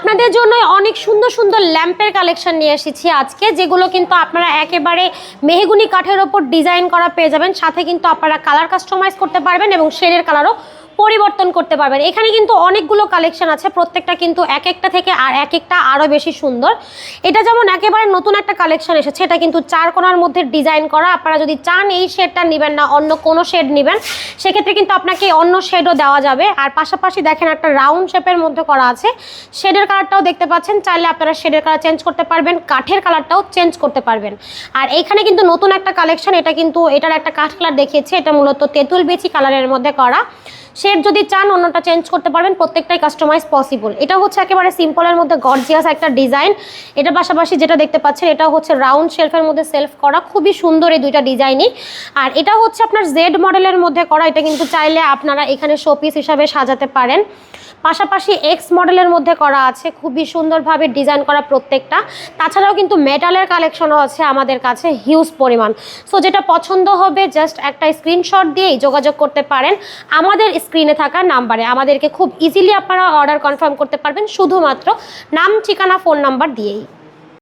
আপনাদের জন্য অনেক সুন্দর সুন্দর ল্যাম্পের কালেকশন নিয়ে এসেছি আজকে, যেগুলো কিন্তু আপনারা একেবারে মেহগুনি কাঠের ওপর ডিজাইন করা পেয়ে যাবেন। সাথে কিন্তু আপনারা কালার কাস্টমাইজ করতে পারবেন এবং শেডের কালারও পরিবর্তন করতে পারবেন। এখানে কিন্তু অনেকগুলো কালেকশন আছে, প্রত্যেকটা কিন্তু এক একটা থেকে আর এক একটা আরও বেশি সুন্দর। এটা যেমন একেবারে নতুন একটা কালেকশন এসেছে, এটা কিন্তু 4 কোণার মধ্যে ডিজাইন করা। আপনারা যদি চান এই শেডটা নেবেন না, অন্য কোনো শেড নেবেন, সেক্ষেত্রে কিন্তু আপনাকে অন্য শেডও দেওয়া যাবে। আর পাশাপাশি দেখেন একটা রাউন্ড শেপের মধ্যে করা আছে, শেডের কালারটাও দেখতে পাচ্ছেন। চাইলে আপনারা শেডের কালার চেঞ্জ করতে পারবেন, কাঠের কালারটাও চেঞ্জ করতে পারবেন। আর এইখানে কিন্তু নতুন একটা কালেকশন, এটা কিন্তু এটার একটা কাঠ কালার দেখিয়েছে, এটা মূলত তেঁতুল বিচি কালারের মধ্যে করা। শেড যদি চান অন্যটা চেঞ্জ করতে পারবেন, প্রত্যেকটাই কাস্টমাইজ পসিবল। এটা হচ্ছে একেবারে সিম্পলের মধ্যে গর্জিয়াস একটা ডিজাইন। এটা পাশাপাশি যেটা দেখতে পাচ্ছেন, এটা হচ্ছে রাউন্ড শেলফের মধ্যে সেলফ করা, খুবই সুন্দর এই দুইটা ডিজাইনই। আর এটা হচ্ছে আপনার জেড মডেলের মধ্যে করা, এটা কিন্তু চাইলে আপনারা এখানে শোপিস হিসাবে সাজাতে পারেন। পাশাপাশি এক্স মডেলের মধ্যে করা আছে, খুবই সুন্দরভাবে ডিজাইন করা প্রত্যেকটা। তাছাড়াও কিন্তু মেটালের কালেকশনও আছে আমাদের কাছে হিউজ পরিমাণ। সো যেটা পছন্দ হবে জাস্ট একটা স্ক্রিনশট দিয়েই যোগাযোগ করতে পারেন আমাদের স্ক্রিনে থাকা নাম্বারে। আমাদেরকে খুব ইজিলি আপনারা অর্ডার কনফার্ম করতে পারবেন শুধুমাত্র নাম, ঠিকানা, ফোন নাম্বার দিয়েই।